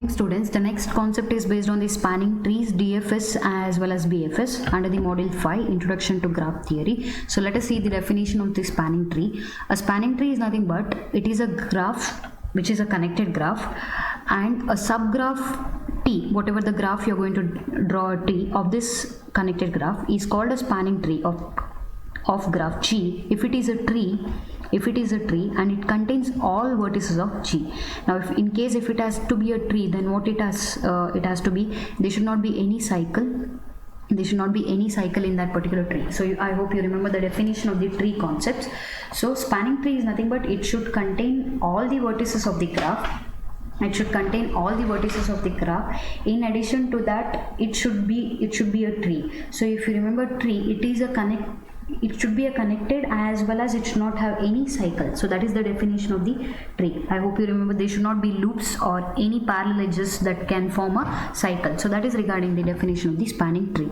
Students, the next concept is based on the spanning trees, DFS as well as BFS under the module 5, Introduction to Graph Theory. So let us see the definition of the spanning tree. A spanning tree is nothing but it is a graph which is a connected graph, and a subgraph T, whatever the graph you're going to draw a T of this connected graph, is called a spanning tree of graph G if it is a tree and it contains all vertices of G. Now if it has to be a tree, then what it has to be, there should not be any cycle in that particular tree. So I hope you remember the definition of the tree concepts. So spanning tree is nothing but it should contain all the vertices of the graph. In addition to that, it should be a tree. So if you remember tree, it should be a connected as well as it should not have any cycle. So that is the definition of the tree. I hope you remember there should not be loops or any parallel edges that can form a cycle. So that is regarding the definition of the spanning tree.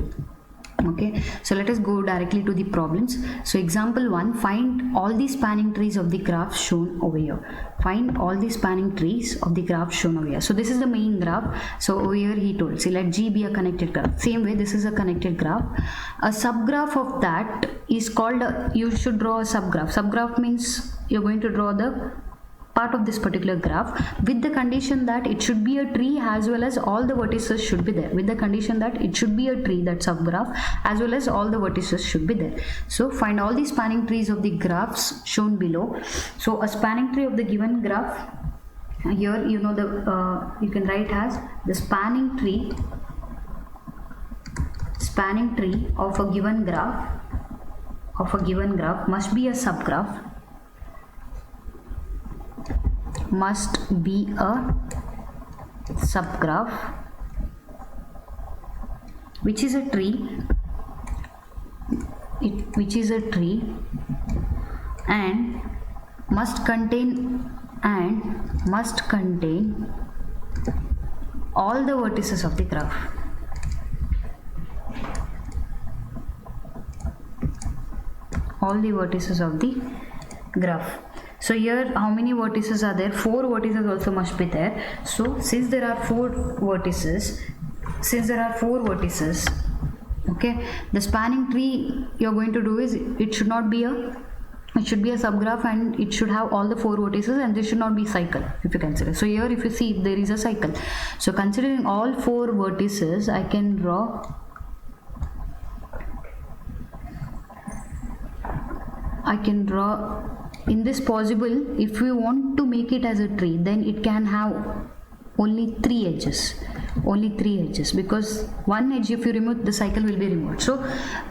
Okay, so let us go directly to the problems. So example 1, find all the spanning trees of the graph shown over here. So this is the main graph. So over here he told, see, let G be a connected graph. Same way, this is a connected graph. A subgraph of that is called, you should draw a subgraph. Subgraph means you're going to draw the part of this particular graph with the condition that it should be a tree as well as all the vertices should be there. With the condition that it should be a tree, that subgraph, as well as all the vertices should be there. So find all the spanning trees of the graphs shown below. So a spanning tree of the given graph, here you know you can write as the spanning tree of a given graph must be a subgraph, which is a tree and must contain all the vertices of the graph. So here how many vertices are there? 4 vertices also must be there. So since there are 4 vertices, okay, the spanning tree you're going to do is it should be a subgraph and it should have all the 4 vertices, and there should not be cycle if you consider. So here if you see, there is a cycle. So considering all 4 vertices, I can draw in this possible, if we want to make it as a tree, then it can have only 3 edges, because one edge, if you remove, the cycle will be removed. So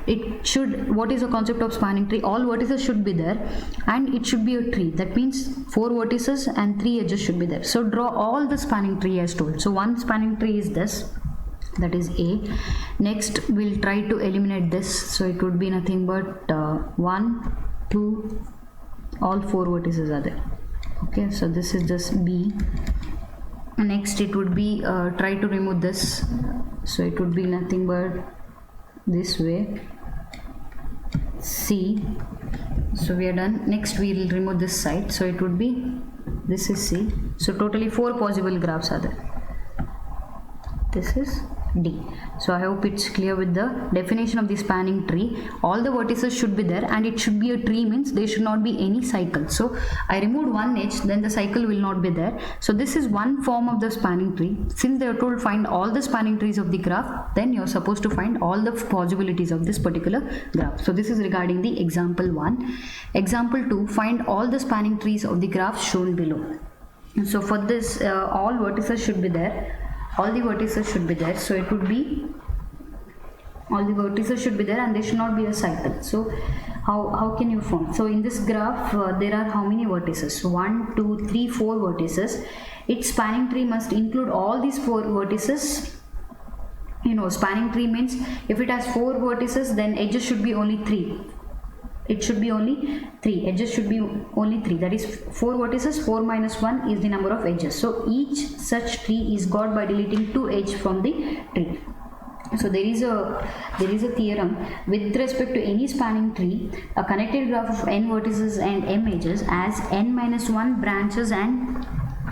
it should, what is the concept of spanning tree? All vertices should be there and it should be a tree. That means 4 vertices and 3 edges should be there. So draw all the spanning tree as told. So one spanning tree is this, that is A. Next we'll try to eliminate this. So it would be nothing but 1, 2, all 4 vertices are there. Okay, so this is just B. Next it would be try to remove this. So it would be nothing but this way, C. So we are done. Next we will remove this side. So it would be, this is C. So totally 4 possible graphs are there. This is D. So I hope it's clear with the definition of the spanning tree. All the vertices should be there and it should be a tree, means there should not be any cycle. So I removed one edge, then the cycle will not be there. So this is one form of the spanning tree. Since they are told find all the spanning trees of the graph, then you're supposed to find all the possibilities of this particular graph. So this is regarding the example 1. Example 2, find all the spanning trees of the graph shown below. So for this, all vertices should be there. All the vertices should be there. So it would be, all the vertices should be there and there should not be a cycle. So how can you form? So in this graph there are how many vertices? 1, 2, 3, 4 vertices. Its spanning tree must include all these 4 vertices. You know, spanning tree means if it has 4 vertices, then edges should be only 3. it should be only 3 edges, should be only 3, that is 4 vertices. 4 minus 1 is the number of edges. So each such tree is got by deleting 2 edges from the tree. So there is a theorem with respect to any spanning tree. A connected graph of n vertices and m edges has n minus 1 branches and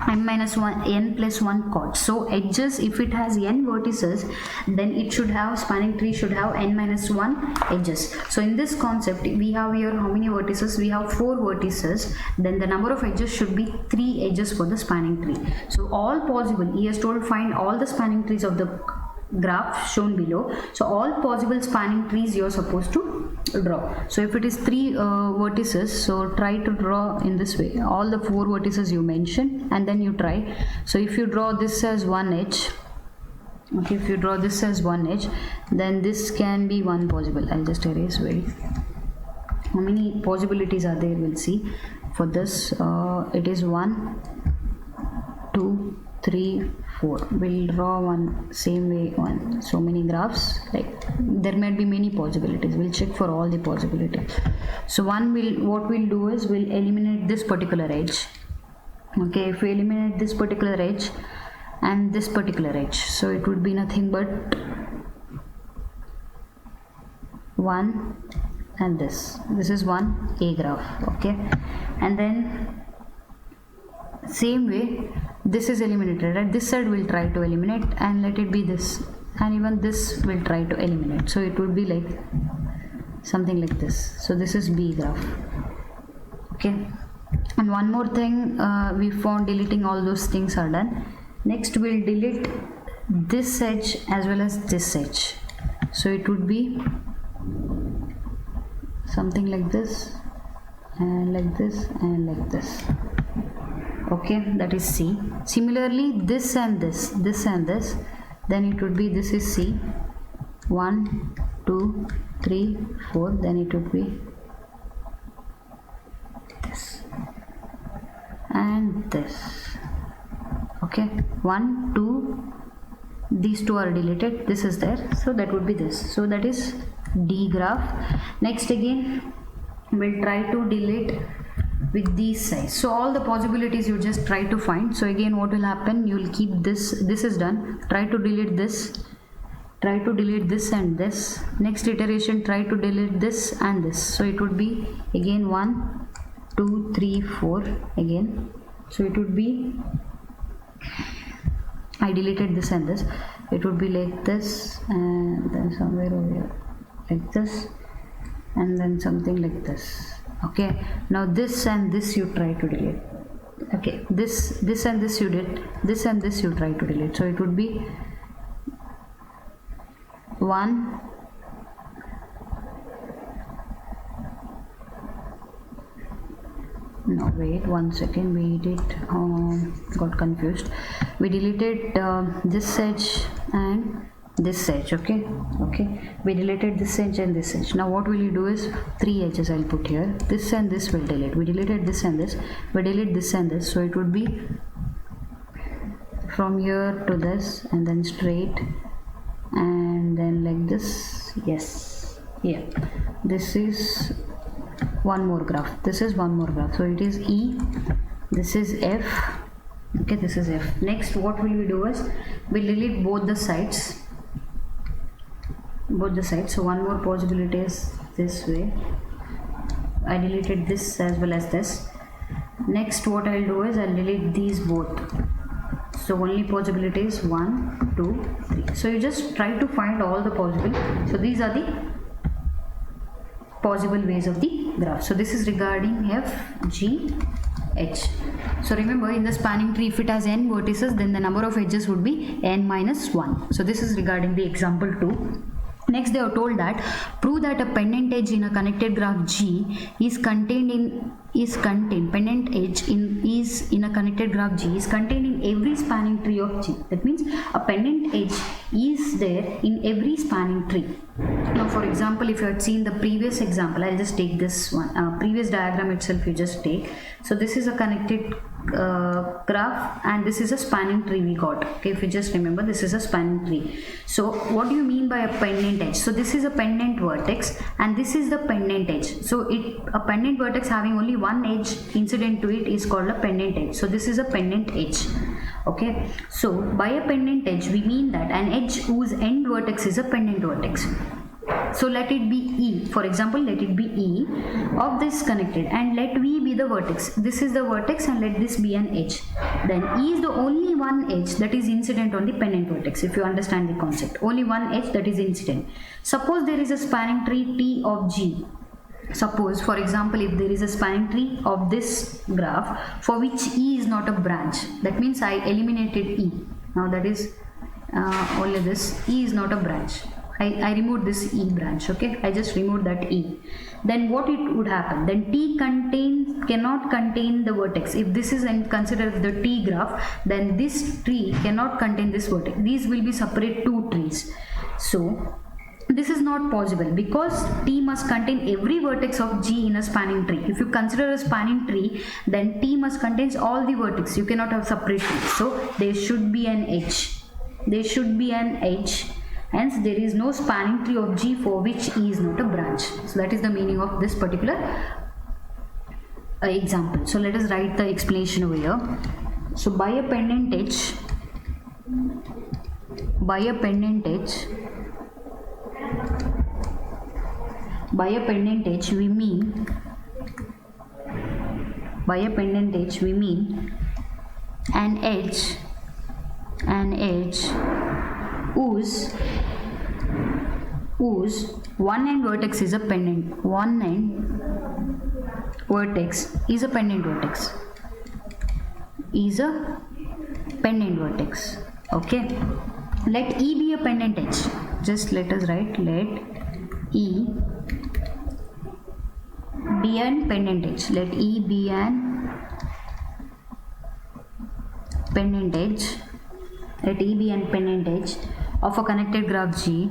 m minus 1 n plus 1 chords. So edges, if it has n vertices, then it should have, spanning tree should have n minus 1 edges. So in this concept we have here how many vertices? We have 4 vertices. Then the number of edges should be 3 edges for the spanning tree. So all possible, he has told find all the spanning trees of the graph shown below. So all possible spanning trees you are supposed to draw. So if it is 3 vertices, so try to draw in this way all the 4 vertices you mentioned, and then you try. So if you draw this as one edge, okay, if you draw this as one edge, then this can be one possible. I'll just erase, wait, how many possibilities are there, we'll see. For this it is 1 2 3 4. We'll draw one same way on so many graphs, like there might be many possibilities. We'll check for all the possibilities. So what we'll do is we'll eliminate this particular edge. Okay, if we eliminate this particular edge and this particular edge, so it would be nothing but 1 and this is one A graph. Okay, and then same way this is eliminated, right? This side will try to eliminate and let it be this, and even this will try to eliminate. So it would be like something like this. So this is B graph. Okay, and one more thing, we found deleting all those things are done. Next we'll delete this edge as well as this edge. So it would be something like this and like this and like this. Okay, that is C. Similarly this and this and this, then it would be, this is C, 1 2 3 4, then it would be this and this. Okay, 1 2, these two are deleted, this is there, so that would be this. So that is D graph. Next again we'll try to delete with these sides. So all the possibilities you just try to find. So again what will happen, you will keep this is done, try to delete this, try to delete this and this. Next iteration, try to delete this and this. So it would be again 1 2 3 4 again. So it would be, I deleted this and this, it would be like this, and then somewhere over here like this, and then something like this. Okay, now this and this you try to delete. Okay, this and this you did, this and this you try to delete. So it would be 1 no wait, 1 second, we did got confused. We deleted this edge and this edge. Okay, we deleted this edge and this edge. Now what will you do is 3 edges I'll put here, this and this will delete. We deleted this and this, we delete this and this. So it would be from here to this and then straight and then like this. Yes, yeah, this is one more graph, this is one more graph. So it is E, this is F. Okay, this is F. Next what will we do is we'll delete both the sides. So one more possibility is this way, I deleted this as well as this. Next what I'll do is I'll delete these both. So only possibility is 1 2 3. So you just try to find all the possible. So these are the possible ways of the graph. So this is regarding F, G, H. So remember, in the spanning tree, if it has n vertices, then the number of edges would be n minus 1. So this is regarding the example 2. Next they are told that prove that a pendant edge in a connected graph G is pendant edge is in a connected graph G is contained in every spanning tree of G. That means a pendant edge is there in every spanning tree. Now for example, if you had seen the previous example, I'll just take this one, previous diagram itself you just take. So this is a connected graph, and this is a spanning tree we got. Okay, if you just remember, this is a spanning tree. So what do you mean by a pendant edge? So this is a pendant vertex and this is the pendant edge. So a pendant vertex having only one edge incident to it is called a pendant edge. So this is a pendant edge. Okay, so by a pendant edge we mean that an edge whose end vertex is a pendant vertex. So let it be E, for example, let it be E of this connected, and let V be the vertex. This is the vertex and let this be an edge. Then E is the only one edge that is incident on the pendant vertex, if you understand the concept. Only one edge that is incident. Suppose there is a spanning tree T of G. Suppose, for example, if there is a spanning tree of this graph for which E is not a branch, that means I eliminated E. Now that is only this, E is not a branch. I removed this E branch, okay? I just removed that E. Then what it would happen? Then T cannot contain the vertex. If this is considered the T graph, then this tree cannot contain this vertex. These will be separate two trees. So this is not possible because T must contain every vertex of G in a spanning tree. If you consider a spanning tree, then T must contain all the vertex. You cannot have separate trees. So there should be an edge. There should be an edge. Hence, there is no spanning tree of G for which E is not a branch. So that is the meaning of this particular example. So let us write the explanation over here. So by a pendant edge, we mean an edge whose one end vertex is a pendant. One end vertex is a pendant vertex. Okay. Let E be a pendant edge. Just let us write, let E be an pendant edge. Let E be an pendant edge. Let E be an pendant edge of a connected graph G.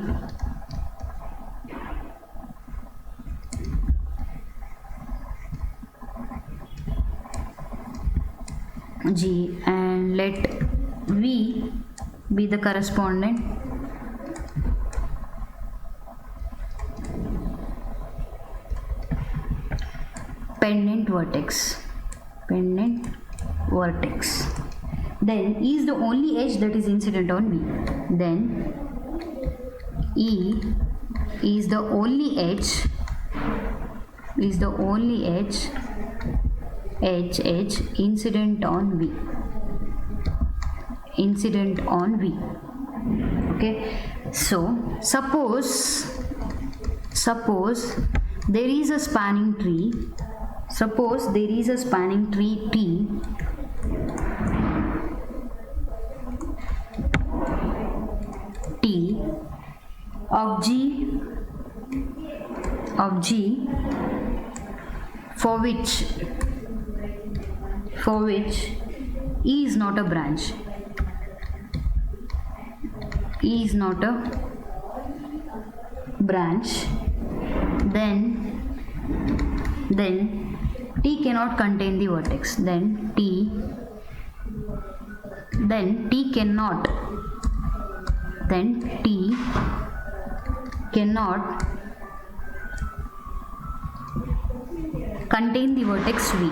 And let V be the correspondent pendant vertex. Then E is the only edge that is incident on V. Then E is the only edge incident on V. Okay, so suppose there is a spanning tree. Suppose there is a spanning tree T of G for which E is not a branch. E is not a branch. Then T cannot contain the vertex. Then T cannot contain the vertex V.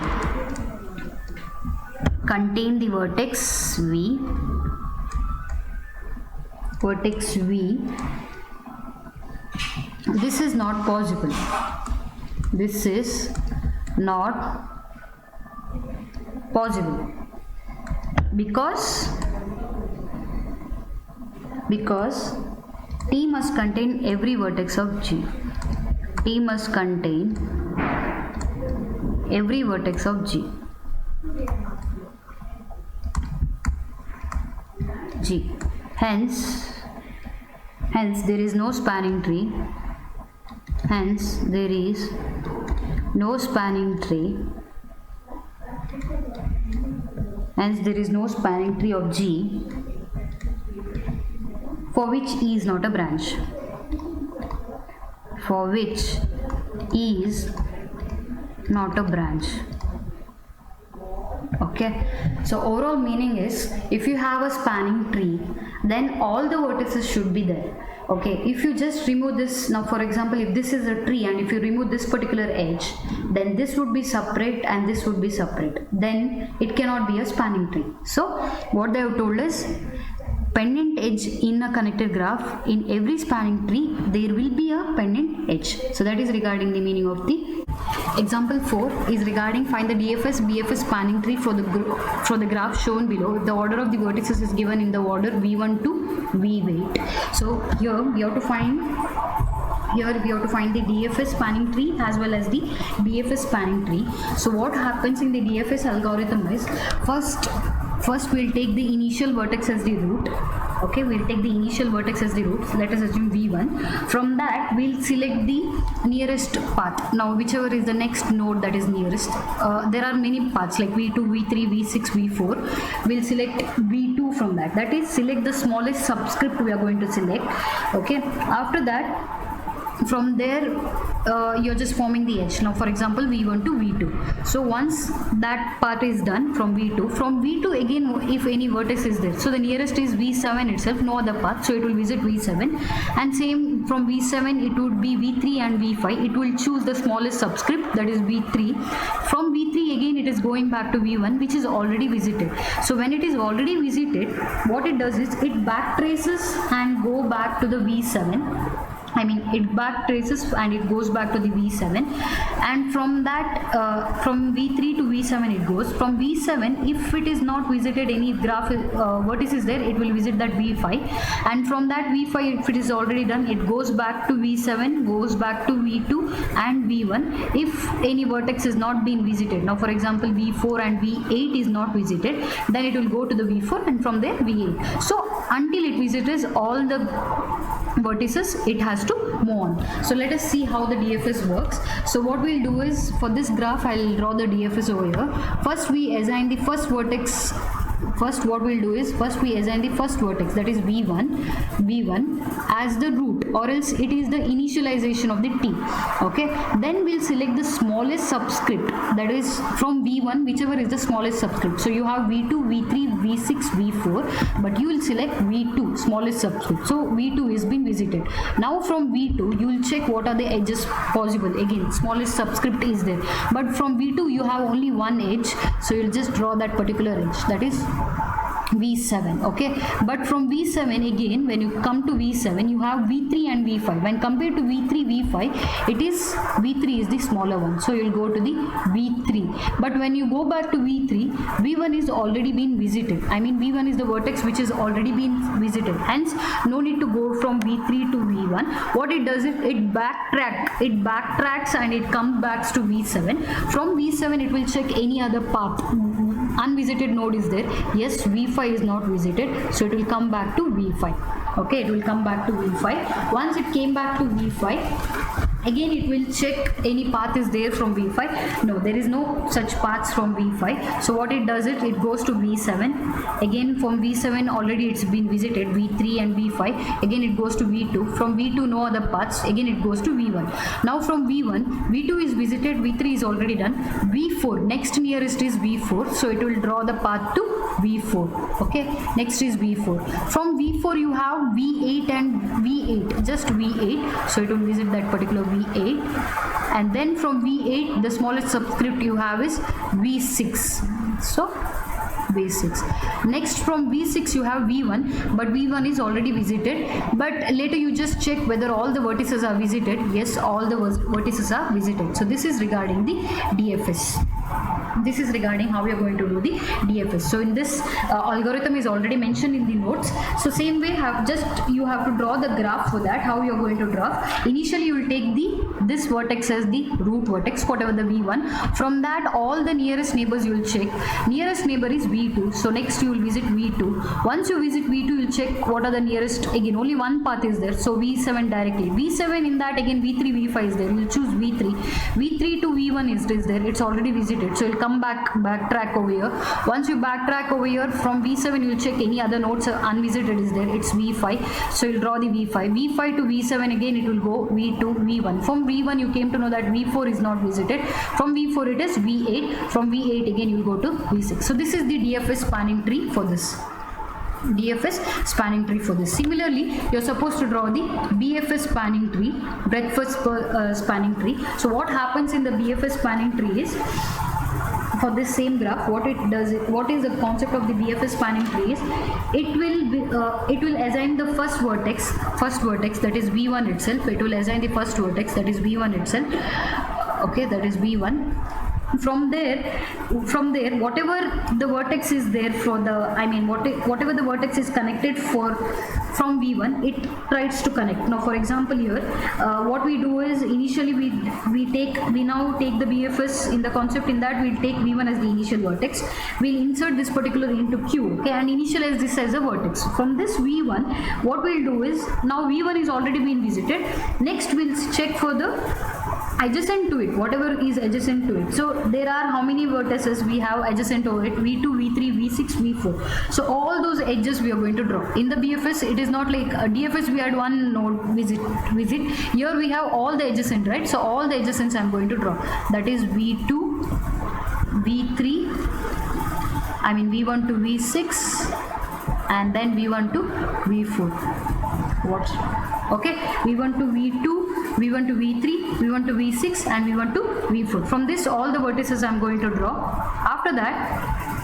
Vertex V. This is not possible. This is not possible because T must contain every vertex of G. T must contain every vertex of G. Hence there is no spanning tree. Hence there is no spanning tree of G for which E is not a branch. Okay, so overall meaning is, if you have a spanning tree, then all the vertices should be there. Okay, if you just remove this, now for example, if this is a tree and if you remove this particular edge, then this would be separate and this would be separate, then it cannot be a spanning tree. So what they have told is, pendant edge in a connected graph, in every spanning tree there will be a pendant edge. So that is regarding the meaning of the example 4 is regarding find the DFS BFS spanning tree for the graph shown below if the order of the vertices is given in the order V1 to V8. So here we have to find the DFS spanning tree as well as the BFS spanning tree. So what happens in the DFS algorithm is, first we'll take the initial vertex as the root. Okay, we'll take the initial vertex as the root. Let us assume V1. From that we'll select the nearest path. Now whichever is the next node that is nearest, there are many paths like V2, V3, V6, V4. We'll select V2 from that. That is, select the smallest subscript we are going to select. Okay, after that, from there you're just forming the edge. Now for example, V1 to V2. So once that part is done from V2 again, if any vertex is there, so the nearest is V7 itself, no other path, so it will visit V7, and same from V7 it would be V3 and V5. It will choose the smallest subscript, that is V3. From V3 again it is going back to V1, which is already visited. So when it is already visited, what it does is it backtraces and go back to the V7. It back traces and it goes back to the V7, and from that from V3 to V7 it goes. From V7, if it is not visited any graph vertex is there, it will visit that V5, and from that V5, if it is already done, it goes back to V7, goes back to V2 and V1 if any vertex is not been visited. Now for example, V4 and V8 is not visited, then it will go to the V4 and from there V8. So until it visits all the vertices, it has to move on. So let us see how the DFS works. So what we'll do is, for this graph I'll draw the DFS over here. First we assign the first vertex. What we'll do is, first we assign the first vertex, that is V1 as the root, or else it is the initialization of the T. Okay, then we'll select the smallest subscript, that is from V1, whichever is the smallest subscript. So you have V2, V3, V6, V4, but you will select V2, smallest subscript. So V2 is been visited. Now from V2 you will check what are the edges possible. Again, smallest subscript is there, but from V2 you have only one edge, so you'll just draw that particular edge, that is V7. Okay, but from V7 again, when you come to V7, you have V3 and V5. When compared to V3, V5, it is V3 is the smaller one, so you'll go to the V3. But when you go back to V3, V1 is already been visited. V1 is the vertex which is already been visited, hence no need to go from V3 to V1. What it does is it backtracks and it comes back to V7. From V7 it will check any other path. Unvisited node is there, yes, V5 is not visited, so it will come back to V5. Okay, it will come back to V5. Once it came back to V5, again it will check any path is there from V5. No, there is no such paths from V5. So what it does is it goes to V7. Again from V7 already it's been visited, V3 and V5. Again it goes to V2. From V2 no other paths. Again it goes to V1. Now from V1, V2 is visited, V3 is already done. V4, next nearest is V4. So it will draw the path to V4. Okay, next is V4. From V4 you have V8 and V8, just V8. So it will visit that particular V8, and then from V8 the smallest subscript you have is V6. So V6. Next from V6 you have V1, but V1 is already visited, but later you just check whether all the vertices are visited. Yes, all the vertices are visited. So this is regarding the DFS. This is regarding how we are going to do the DFS. So in this algorithm is already mentioned in the notes. So same way you have to draw the graph for that. How you are going to draw? Initially you will take this vertex as the root vertex, whatever the V1. From that all the nearest neighbors you will check. Nearest neighbor is V2. So next you will visit V2. Once you visit V2 you will check what are the nearest. Again only one path is there. So V7 directly. V7 in that again V3, V5 is there. You will choose V3. V3 to V1 is there. It's already visited. So you will come backtrack over here. Once you backtrack over here, from V7 you'll check any other nodes unvisited is there. It's V5, so you'll draw the V5. V5 to V7, again it will go V2, V1. From V1 you came to know that V4 is not visited. From V4 it is V8. From V8 again you'll go to V6. So this is the DFS spanning tree for this. DFS spanning tree for this. Similarly, you're supposed to draw the BFS spanning tree, breadth first spanning tree. So what happens in the BFS spanning tree is, for this same graph, what it does, what is the concept of the BFS spanning tree is, it will assign the first vertex that is V1 itself. It will assign the first vertex that is V1 itself. Okay, that is V1. From there whatever the vertex is there for the, whatever the vertex is connected for from V1, it tries to connect. Now for example here, what we do is, initially we now take the BFS in the concept, in that we'll take V1 as the initial vertex, we'll insert this particular into Q, okay, and initialize this as a vertex. From this V1, what we'll do is, now V1 is already been visited, next we'll check for the adjacent to it, whatever is adjacent to it. So there are how many vertices we have adjacent to it? V2, V3, V6, V4. So all those edges we are going to draw. In the BFS, it is not like DFS we had one node visit. Here we have all the adjacent, right? So all the adjacents I am going to draw. That is V2, V3, V1 to V6, and then V1 to V4. Okay, V1 to V2, V1 to V3, V1 to V6, and V1 to V4. From this, all the vertices I am going to draw. After that,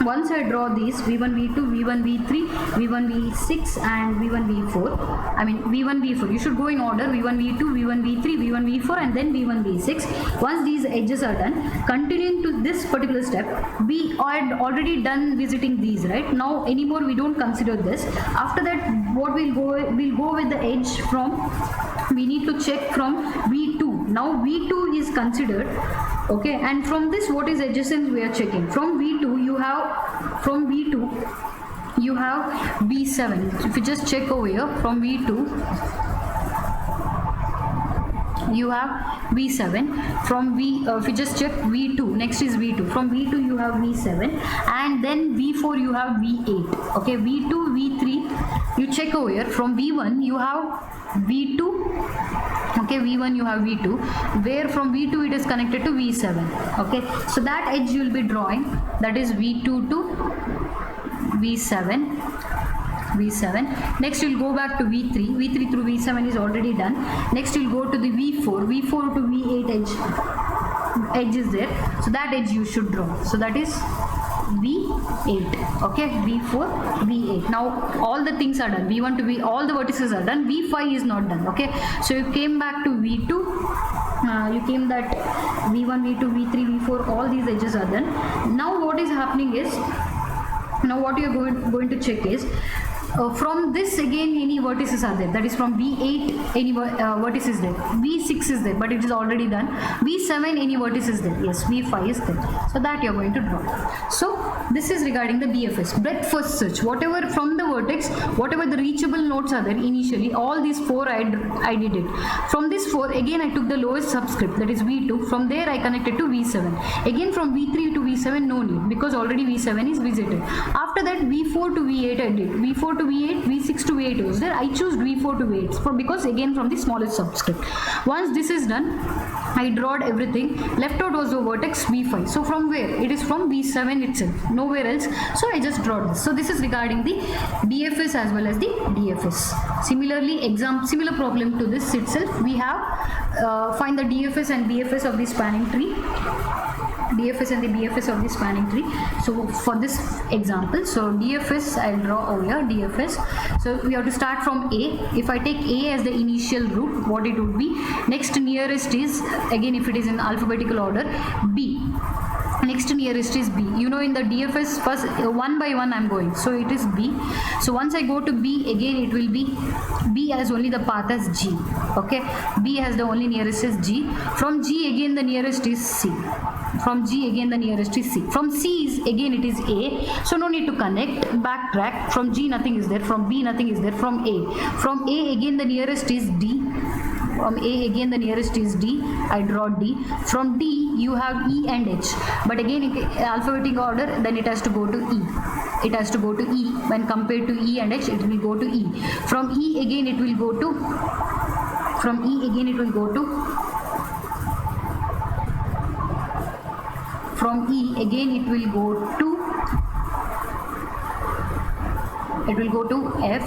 once I draw these V1, V2, V1, V3, V1, V6, and V1, V4, V1, V4, you should go in order: V1, V2, V1, V3, V1, V4, and then V1, V6. Once these edges are done, continuing to this particular step, we had already done visiting these, right? Now anymore we don't consider this. After that, what we'll go with the edge from, we need to check from V2. Now V2 is considered, okay, and from this, what is adjacent we are checking. From V2 you have V7. If you just check over here, from V2 you have V7. From if you just check V2, next is V2. From V2 you have V7, and then V4 you have V8. Okay, V2, V3, you check over here. From V1 you have V2. Okay, V1 you have V2, where from V2 it is connected to V7. Okay, so that edge you will be drawing, that is V2 to V7. Next you'll go back to V3 through V7 is already done. Next you'll go to the V4 to V8 edge is there, so that edge you should draw. So that is V8. Okay, V4, V8. Now all the things are done. V1 to V, all the vertices are done. V5 is not done. Okay, so you came back to V2. You came that V1, V2, V3, V4, all these edges are done. Now what is happening is, now what you are going to check is, from this again any vertices are there, that is from V8 any vertice is there, V6 is there but it is already done, V7 any vertice is there, yes, V5 is there, so that you are going to draw. So this is regarding the BFS, breadth first search, whatever from the vertex, whatever the reachable nodes are there initially, all these 4 I did it. From this 4 again I took the lowest subscript, that is V2, from there I connected to V7, again from V3 to V7 no need because already V7 is visited. After that V4 to V8 I did, V4 to V8, V6 to V8 was there, I chose V4 to V8 because again from the smallest subscript. Once this is done, I drawed everything, left out was the vertex V5. So from where? It is from V7 itself, nowhere else, so I just drawed this. So this is regarding the BFS as well as the DFS. Similarly, similar problem to this itself, we have find the DFS and BFS of the spanning tree. DFS and the BFS of the spanning tree. So for this example, so DFS I'll draw over here, DFS. So we have to start from A. If I take A as the initial root, what it would be, next nearest is, again if it is in alphabetical order, B. Next nearest is B. You know in the DFS first one by one I'm going, so it is B. So once I go to B, again it will be B has only the path as G. Okay, B has the only nearest is G. From G again the nearest is C. From G again the nearest is C. From C is again it is A, so no need to connect, backtrack. From G nothing is there, from B nothing is there, from A again the nearest is D. From A again the nearest is D. I draw D. From D you have E and H. But again in alphabetic order, then it has to go to E. It has to go to E. When compared to E and H, it will go to E. From E again it will go to. From E again it will go to. From E again it will go to. It will go to F.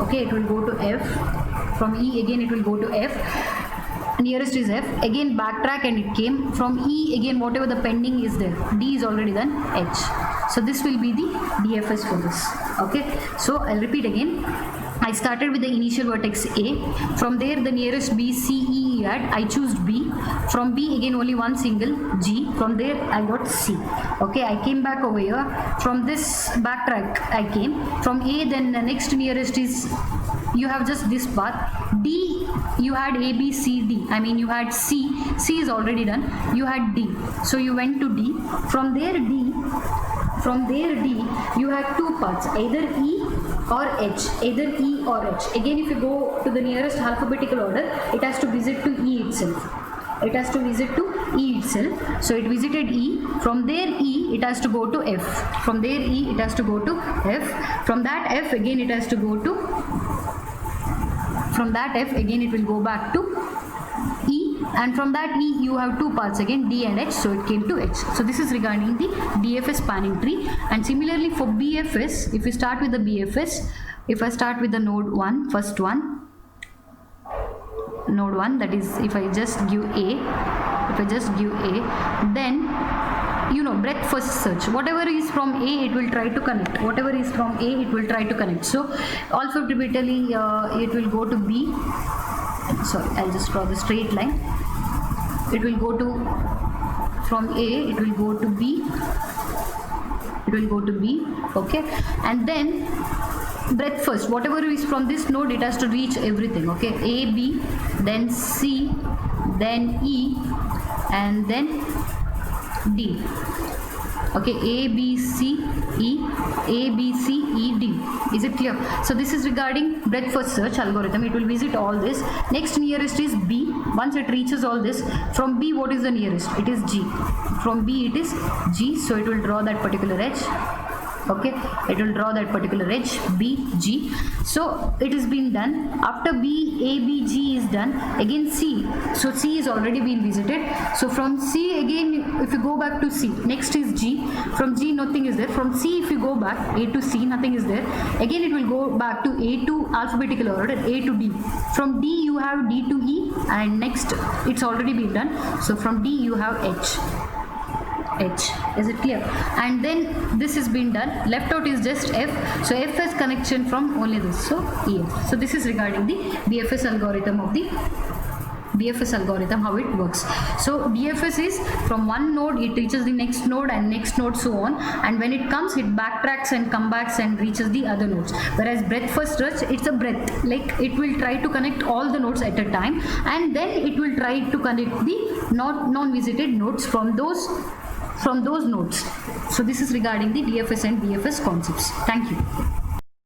Okay, it will go to F. From E again it will go to F. Nearest is F. Again backtrack and it came. From E again whatever the pending is there. D is already done. H. So this will be the DFS for this. Okay. So I'll repeat again. I started with the initial vertex A. From there the nearest B, C, E had. I choose B. From B again only one single G. From there I got C. Okay, I came back over here. From this backtrack I came. From A then the next nearest is, you have just this path. D you had A, B, C, D. I mean you had C. C is already done. You had D. So you went to D. From there D. From there D you have two paths, either E or H, either E or H. Again if you go to the nearest alphabetical order, it has to visit to E itself. It has to visit to E itself. So it visited E. From there E it has to go to F. From there E it has to go to F. From that F again it has to go to. From that F again it will go back to E. And from that E you have two paths again, D and H, so it came to H. So this is regarding the DFS spanning tree. And similarly for BFS, if we start with the BFS, if I start with the node 1, first one, node 1, that is if I just give A, then you know, breadth first search, whatever is from A it will try to connect, whatever is from A it will try to connect. So alphabetically it will go to B. Sorry, I'll just draw the straight line. It will go to, from A it will go to B, it will go to B, okay, and then breadth first, whatever is from this node it has to reach everything, okay, A, B, then C, then E, and then D. Okay, A, B, C, E, A, B, C, E, D. Is it clear? So this is regarding breadth first search algorithm. It will visit all this. Next nearest is B. Once it reaches all this, from B what is the nearest? It is G. From B it is G. So it will draw that particular edge. Okay, it will draw that particular edge, B, G. So it has been done. After B, A, B, G is done, again C. So C is already been visited. So from C again, if you go back to C, next is G. From G nothing is there. From C if you go back, A to C nothing is there. Again it will go back to A to alphabetical order, A to D. From D you have D to E, and next it's already been done. So from D you have H. Is it clear? And then this has been done. Left out is just F. So F has connection from only this. So EF. So this is regarding the BFS algorithm of the BFS algorithm, how it works. So BFS is from one node it reaches the next node and next node, so on, and when it comes it backtracks and comes back and reaches the other nodes. Whereas breadth first search, it's a breadth, like it will try to connect all the nodes at a time, and then it will try to connect the non-visited nodes from those nodes. So this is regarding the DFS and BFS concepts. Thank you.